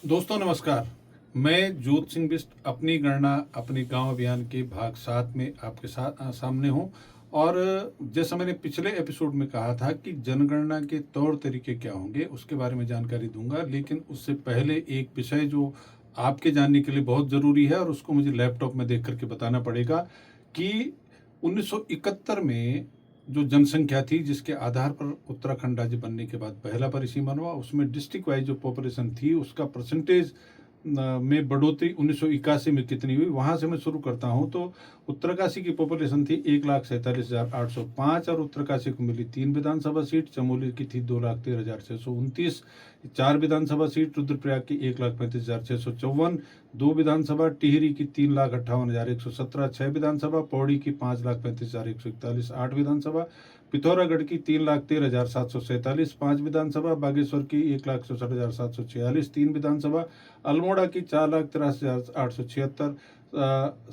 दोस्तों नमस्कार। मैं जोत सिंह बिष्ट अपनी गणना अपने गांव अभियान के भाग 7 में आपके साथ सामने हूं। और जैसा मैंने पिछले एपिसोड में कहा था कि जनगणना के तौर तरीके क्या होंगे उसके बारे में जानकारी दूंगा, लेकिन उससे पहले एक विषय जो आपके जानने के लिए बहुत ज़रूरी है और उसको मुझे लैपटॉप में देख करके बताना पड़ेगा कि 1971 में जो जनसंख्या थी जिसके आधार पर उत्तराखंड राज्य बनने के बाद पहला परिसीमन हुआ, उसमें डिस्ट्रिक्ट वाइज जो पॉपुलेशन थी उसका परसेंटेज में बढ़ोतरी 1981 में कितनी हुई, वहां से मैं शुरू करता हूं। तो उत्तरकाशी की पॉपुलेशन थी 1,47,805 और उत्तरकाशी को मिली 3 विधानसभा सीट। चमोली की थी 2,13,629। 4 विधानसभा सीट रुद्रप्रयाग की 1,35,654। 2 विधानसभा टिहरी की 3,58,117। 6 विधानसभा पौड़ी की 5,35,141। 8 विधानसभा पिथौरागढ़ की 3,13,747। 5 विधानसभा बागेश्वर की 1,67,746। 3 विधानसभा अल्मोड़ा की 4,83,876।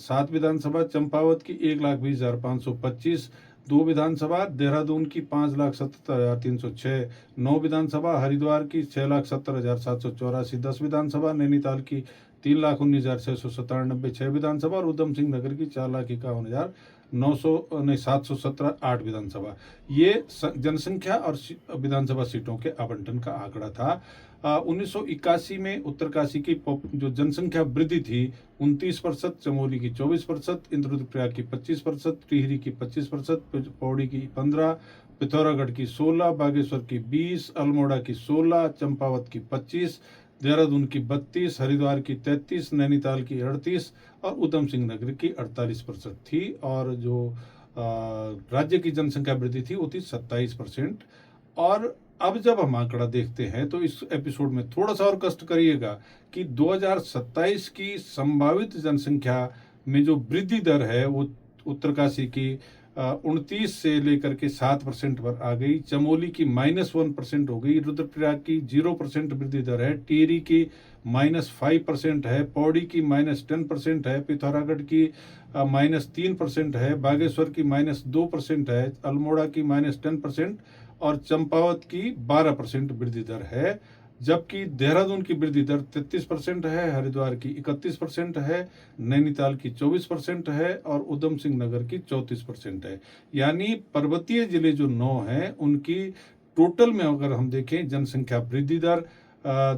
7 विधानसभा चंपावत की 1,20,525। 2 विधानसभा देहरादून की 5,77,306। 9 विधानसभा हरिद्वार की 6,70,784। 10 विधानसभा नैनीताल की 3,19,697। 6 विधानसभा और उधम सिंह नगर की 4,51,900 8 विधानसभा। ये जनसंख्या और विधानसभा सीटों के आवंटन का आंकड़ा था। 1981 में उत्तरकाशी की जो जनसंख्या वृद्धि थी 29%, चमोली की 24%, रुद्रप्रयाग की 25%, टिहरी की 25%, पौड़ी की 15%, पिथौरागढ़ की 16%, बागेश्वर की 20%, अल्मोड़ा की 16%, चंपावत की 25%, देहरादून की 32%, हरिद्वार की 33%, नैनीताल की 38% और उधम सिंह नगर की 48% थी। और जो राज्य की जनसंख्या वृद्धि थी वो थी 27%। और अब जब हम आंकड़ा देखते हैं तो इस एपिसोड में थोड़ा सा और कष्ट करिएगा कि 2027 की संभावित जनसंख्या में जो वृद्धि दर है वो उत्तरकाशी की 29 से लेकर के 7% पर आ गई। चमोली की -1% हो गई। रुद्रप्रयाग की 0% वृद्धि दर है। टिहरी की -5% है। पौड़ी की -10% है। पिथौरागढ़ की -3% है। बागेश्वर की -2% है। अल्मोड़ा की -10% और चंपावत की 12% वृद्धि दर है। जबकि देहरादून की वृद्धि दर 33% है, हरिद्वार की 31% है, नैनीताल की 24% है और उधम सिंह नगर की 34% है। यानी पर्वतीय जिले जो 9 हैं उनकी टोटल में अगर हम देखें जनसंख्या वृद्धि दर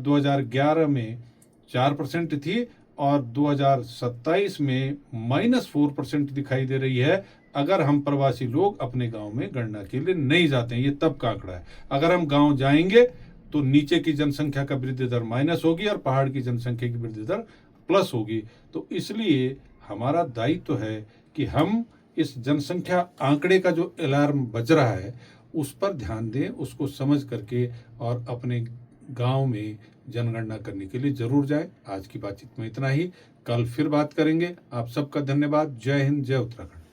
2011 में 4% थी और 2027 में -4% दिखाई दे रही है। अगर हम प्रवासी लोग अपने गांव में गणना के लिए नहीं जाते हैं, ये तब का आंकड़ा है। अगर हम गांव जाएंगे तो नीचे की जनसंख्या का वृद्धि दर माइनस होगी और पहाड़ की जनसंख्या की वृद्धि दर प्लस होगी। तो इसलिए हमारा दायित्व है कि हम इस जनसंख्या आंकड़े का जो अलार्म बज रहा है उस पर ध्यान दें, उसको समझ करके और अपने गांव में जनगणना करने के लिए जरूर जाएं। आज की बातचीत में इतना ही। कल फिर बात करेंगे। आप सबका धन्यवाद। जय हिंद, जय उत्तराखंड।